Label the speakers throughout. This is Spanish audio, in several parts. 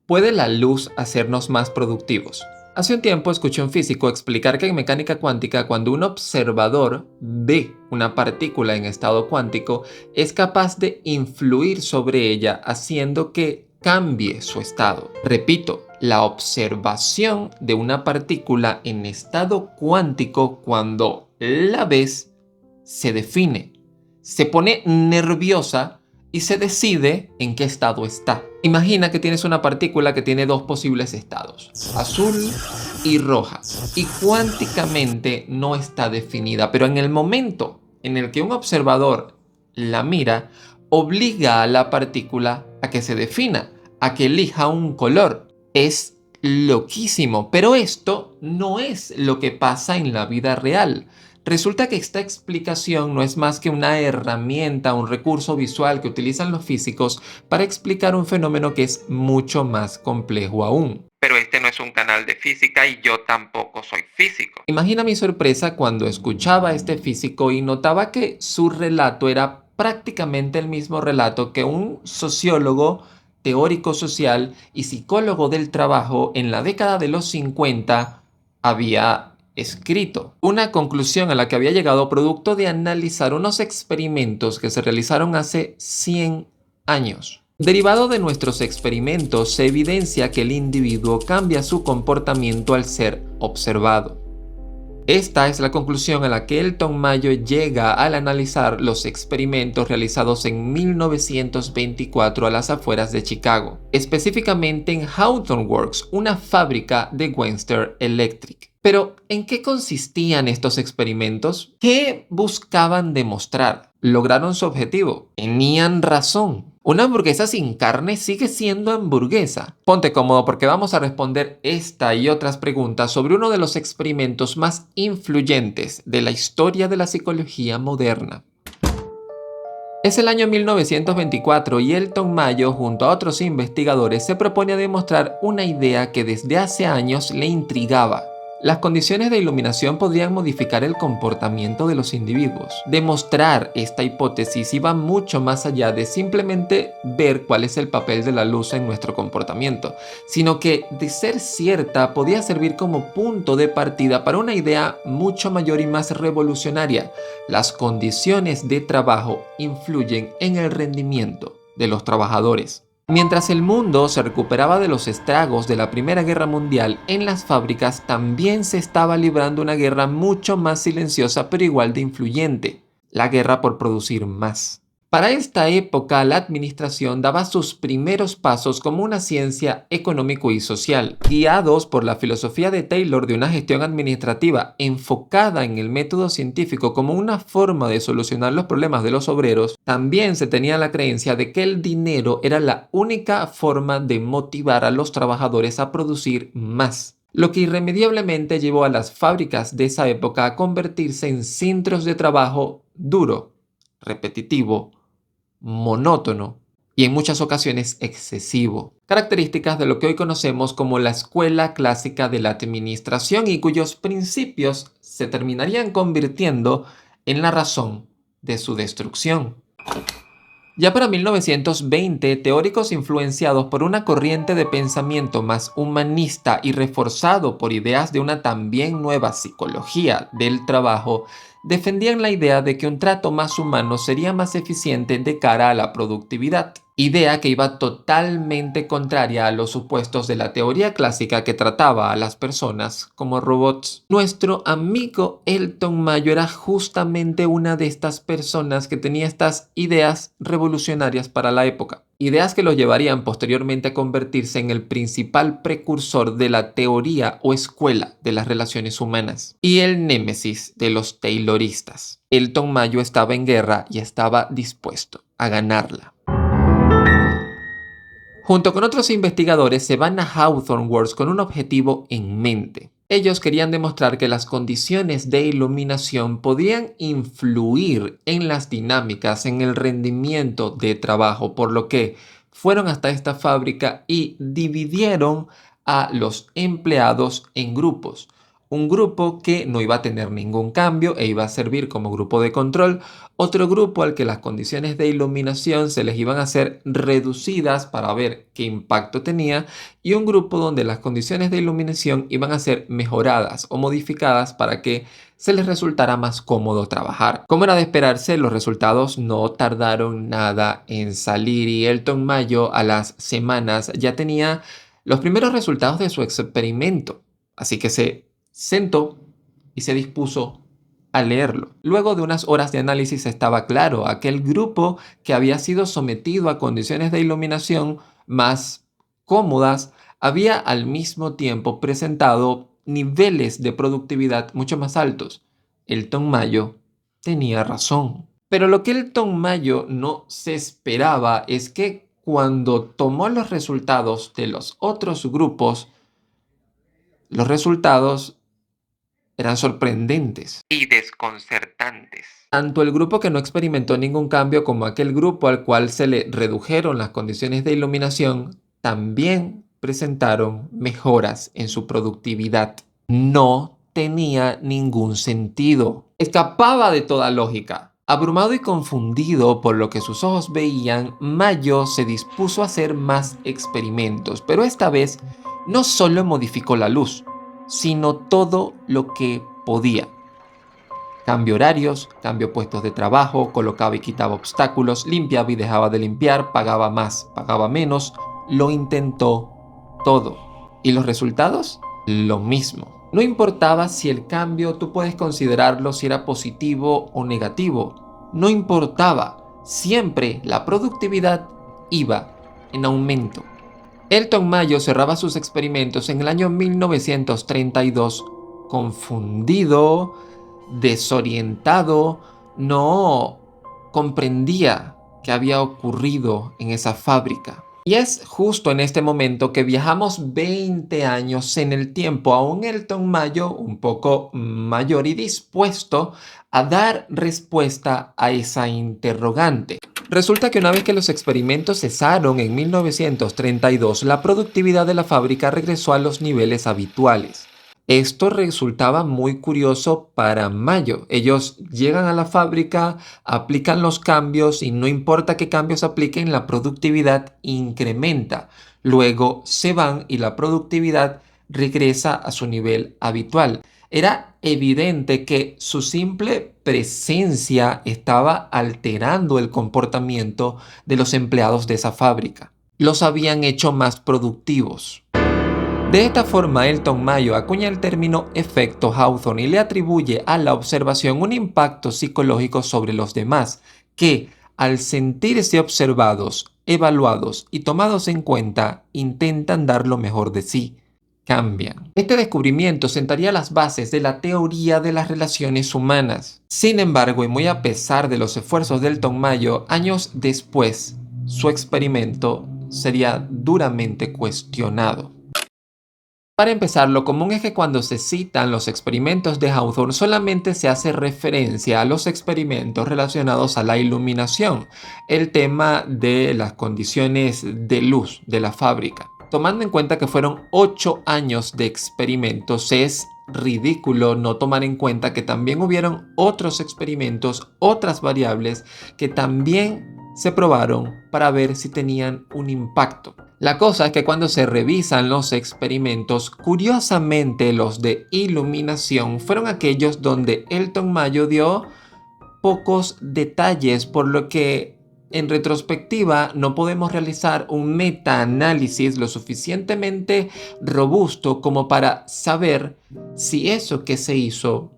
Speaker 1: ¿Puede la luz hacernos más productivos? Hace un tiempo escuché a un físico explicar que en mecánica cuántica, cuando un observador ve una partícula en estado cuántico, es capaz de influir sobre ella haciendo que cambie su estado. Repito, la observación de una partícula en estado cuántico, cuando la ves, se define, se pone nerviosa y se decide en qué estado está. Imagina que tienes una partícula que tiene dos posibles estados, azul y roja, y cuánticamente no está definida, pero en el momento en el que un observador la mira, obliga a la partícula a que se defina, a que elija un color. Es loquísimo, pero esto no es lo que pasa en la vida real. Resulta que esta explicación no es más que una herramienta, un recurso visual que utilizan los físicos para explicar un fenómeno que es mucho más complejo aún. Pero este no es un canal de física y yo tampoco soy físico. Imagina mi sorpresa cuando escuchaba a este físico y notaba que su relato era prácticamente el mismo relato que un sociólogo, teórico social y psicólogo del trabajo en la década de los 50 había escrito. Una conclusión a la que había llegado producto de analizar unos experimentos que se realizaron hace 100 años. Derivado de nuestros experimentos, se evidencia que el individuo cambia su comportamiento al ser observado. Esta es la conclusión a la que Elton Mayo llega al analizar los experimentos realizados en 1924 a las afueras de Chicago, específicamente en Hawthorne Works, una fábrica de Western Electric. Pero, ¿en qué consistían estos experimentos? ¿Qué buscaban demostrar? ¿Lograron su objetivo? ¿Tenían razón? Una hamburguesa sin carne sigue siendo hamburguesa. Ponte cómodo porque vamos a responder esta y otras preguntas sobre uno de los experimentos más influyentes de la historia de la psicología moderna. Es el año 1924 y Elton Mayo, junto a otros investigadores, se propone a demostrar una idea que desde hace años le intrigaba. Las condiciones de iluminación podrían modificar el comportamiento de los individuos. Demostrar esta hipótesis iba mucho más allá de simplemente ver cuál es el papel de la luz en nuestro comportamiento, sino que, de ser cierta, podía servir como punto de partida para una idea mucho mayor y más revolucionaria. Las condiciones de trabajo influyen en el rendimiento de los trabajadores. Mientras el mundo se recuperaba de los estragos de la Primera Guerra Mundial, en las fábricas también se estaba librando una guerra mucho más silenciosa pero igual de influyente, la guerra por producir más. Para esta época, la administración daba sus primeros pasos como una ciencia económico y social, guiados por la filosofía de Taylor de una gestión administrativa enfocada en el método científico como una forma de solucionar los problemas de los obreros. También se tenía la creencia de que el dinero era la única forma de motivar a los trabajadores a producir más, lo que irremediablemente llevó a las fábricas de esa época a convertirse en centros de trabajo duro, repetitivo, monótono y en muchas ocasiones excesivo. Características de lo que hoy conocemos como la escuela clásica de la administración y cuyos principios se terminarían convirtiendo en la razón de su destrucción. Ya para 1920, teóricos influenciados por una corriente de pensamiento más humanista y reforzado por ideas de una también nueva psicología del trabajo, defendían la idea de que un trato más humano sería más eficiente de cara a la productividad, idea que iba totalmente contraria a los supuestos de la teoría clásica que trataba a las personas como robots. Nuestro amigo Elton Mayo era justamente una de estas personas que tenía estas ideas revolucionarias para la época. Ideas que lo llevarían posteriormente a convertirse en el principal precursor de la teoría o escuela de las relaciones humanas y el némesis de los tayloristas. Elton Mayo estaba en guerra y estaba dispuesto a ganarla. Junto con otros investigadores se van a Hawthorne Works con un objetivo en mente. Ellos querían demostrar que las condiciones de iluminación podían influir en las dinámicas, en el rendimiento de trabajo, por lo que fueron hasta esta fábrica y dividieron a los empleados en grupos. Un grupo que no iba a tener ningún cambio e iba a servir como grupo de control. Otro grupo al que las condiciones de iluminación se les iban a hacer reducidas para ver qué impacto tenía. Y un grupo donde las condiciones de iluminación iban a ser mejoradas o modificadas para que se les resultara más cómodo trabajar. Como era de esperarse, los resultados no tardaron nada en salir y Elton Mayo a las semanas ya tenía los primeros resultados de su experimento. Así que se sentó y se dispuso a leerlo. Luego de unas horas de análisis estaba claro, aquel grupo que había sido sometido a condiciones de iluminación más cómodas había al mismo tiempo presentado niveles de productividad mucho más altos. Elton Mayo tenía razón. Pero lo que Elton Mayo no se esperaba es que cuando tomó los resultados de los otros grupos, los resultados eran sorprendentes y desconcertantes. Tanto el grupo que no experimentó ningún cambio como aquel grupo al cual se le redujeron las condiciones de iluminación también presentaron mejoras en su productividad. No tenía ningún sentido. Escapaba de toda lógica. Abrumado y confundido por lo que sus ojos veían, Mayo se dispuso a hacer más experimentos, pero esta vez no solo modificó la luz, sino todo lo que podía. Cambio horarios, cambio puestos de trabajo, colocaba y quitaba obstáculos, limpiaba y dejaba de limpiar, pagaba más, pagaba menos, lo intentó todo. ¿Y los resultados? Lo mismo. No importaba si el cambio tú puedes considerarlo si era positivo o negativo. No importaba. Siempre la productividad iba en aumento. Elton Mayo cerraba sus experimentos en el año 1932, confundido, desorientado, no comprendía qué había ocurrido en esa fábrica. Y es justo en este momento que viajamos 20 años en el tiempo a un Elton Mayo un poco mayor y dispuesto a dar respuesta a esa interrogante. Resulta que una vez que los experimentos cesaron en 1932, la productividad de la fábrica regresó a los niveles habituales. Esto resultaba muy curioso para Mayo. Ellos llegan a la fábrica, aplican los cambios y no importa qué cambios apliquen, la productividad incrementa. Luego se van y la productividad regresa a su nivel habitual. Era evidente que su simple presencia estaba alterando el comportamiento de los empleados de esa fábrica. Los habían hecho más productivos. De esta forma, Elton Mayo acuña el término efecto Hawthorne y le atribuye a la observación un impacto psicológico sobre los demás, que, al sentirse observados, evaluados y tomados en cuenta, intentan dar lo mejor de sí. Cambian. Este descubrimiento sentaría las bases de la teoría de las relaciones humanas. Sin embargo, y muy a pesar de los esfuerzos de Elton Mayo, años después, su experimento sería duramente cuestionado. Para empezar, lo común es que cuando se citan los experimentos de Hawthorne solamente se hace referencia a los experimentos relacionados a la iluminación, el tema de las condiciones de luz de la fábrica. Tomando en cuenta que fueron 8 años de experimentos, es ridículo no tomar en cuenta que también hubieron otros experimentos, otras variables que también se probaron para ver si tenían un impacto. La cosa es que cuando se revisan los experimentos, curiosamente los de iluminación fueron aquellos donde Elton Mayo dio pocos detalles, por lo que en retrospectiva no podemos realizar un metaanálisis lo suficientemente robusto como para saber si eso que se hizo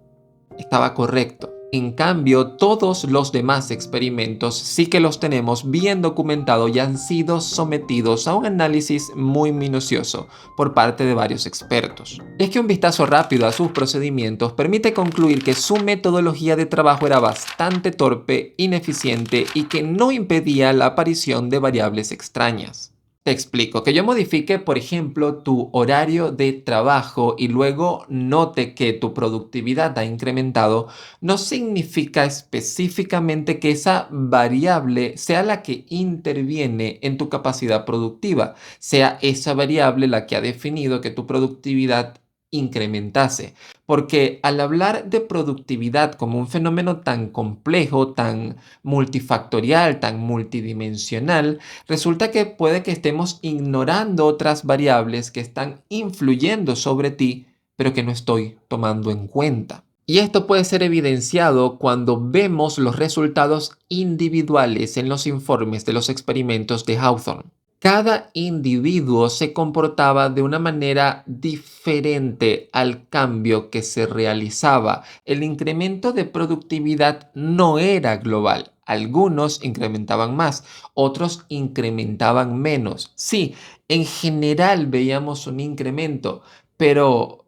Speaker 1: estaba correcto. En cambio, todos los demás experimentos sí que los tenemos bien documentados y han sido sometidos a un análisis muy minucioso por parte de varios expertos. Es que un vistazo rápido a sus procedimientos permite concluir que su metodología de trabajo era bastante torpe, ineficiente y que no impedía la aparición de variables extrañas. Te explico, que yo modifique, por ejemplo, tu horario de trabajo y luego note que tu productividad ha incrementado, no significa específicamente que esa variable sea la que interviene en tu capacidad productiva, sea esa variable la que ha definido que tu productividad incrementase. Porque al hablar de productividad como un fenómeno tan complejo, tan multifactorial, tan multidimensional, resulta que puede que estemos ignorando otras variables que están influyendo sobre ti, pero que no estoy tomando en cuenta. Y esto puede ser evidenciado cuando vemos los resultados individuales en los informes de los experimentos de Hawthorne. Cada individuo se comportaba de una manera diferente al cambio que se realizaba. El incremento de productividad no era global. Algunos incrementaban más, otros incrementaban menos. Sí, en general veíamos un incremento, pero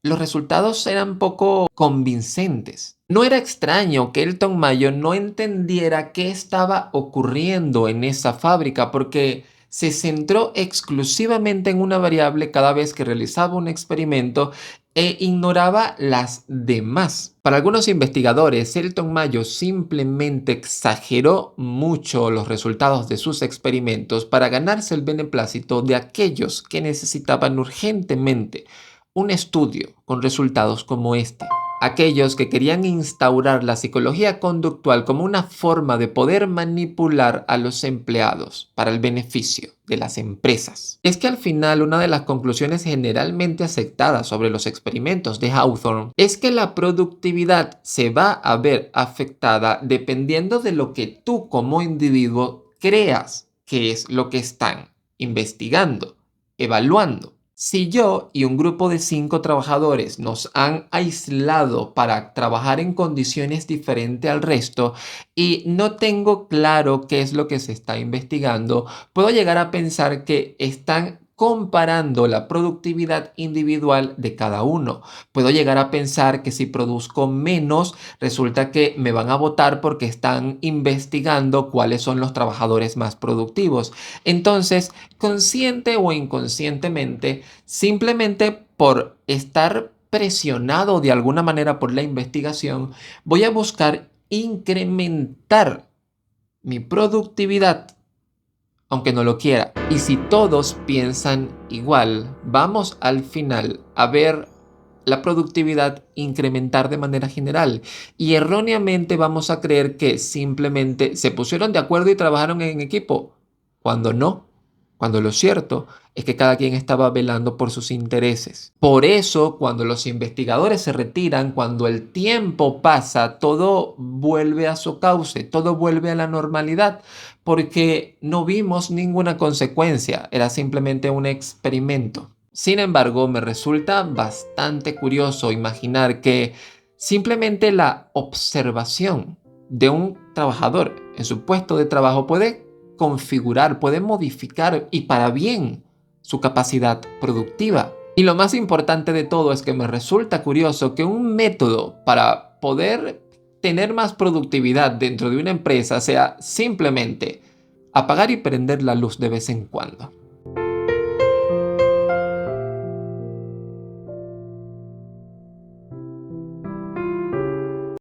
Speaker 1: los resultados eran poco convincentes. No era extraño que Elton Mayo no entendiera qué estaba ocurriendo en esa fábrica porque se centró exclusivamente en una variable cada vez que realizaba un experimento e ignoraba las demás. Para algunos investigadores, Elton Mayo simplemente exageró mucho los resultados de sus experimentos para ganarse el beneplácito de aquellos que necesitaban urgentemente un estudio con resultados como este. Aquellos que querían instaurar la psicología conductual como una forma de poder manipular a los empleados para el beneficio de las empresas. Es que al final una de las conclusiones generalmente aceptadas sobre los experimentos de Hawthorne es que la productividad se va a ver afectada dependiendo de lo que tú como individuo creas que es lo que están investigando, evaluando. Si yo y un grupo de 5 trabajadores nos han aislado para trabajar en condiciones diferentes al resto y no tengo claro qué es lo que se está investigando, puedo llegar a pensar que están comparando la productividad individual de cada uno. Puedo llegar a pensar que si produzco menos, resulta que me van a votar porque están investigando cuáles son los trabajadores más productivos. Entonces, consciente o inconscientemente, simplemente por estar presionado de alguna manera por la investigación, voy a buscar incrementar mi productividad aunque no lo quiera. Y si todos piensan igual, vamos al final a ver la productividad incrementar de manera general. Y erróneamente vamos a creer que simplemente se pusieron de acuerdo y trabajaron en equipo, cuando no. Cuando lo cierto es que cada quien estaba velando por sus intereses. Por eso, cuando los investigadores se retiran, cuando el tiempo pasa, todo vuelve a su cauce, todo vuelve a la normalidad, porque no vimos ninguna consecuencia, era simplemente un experimento. Sin embargo, me resulta bastante curioso imaginar que simplemente la observación de un trabajador en su puesto de trabajo puede configurar, puede modificar y para bien su capacidad productiva. Y lo más importante de todo es que me resulta curioso que un método para poder tener más productividad dentro de una empresa sea simplemente apagar y prender la luz de vez en cuando.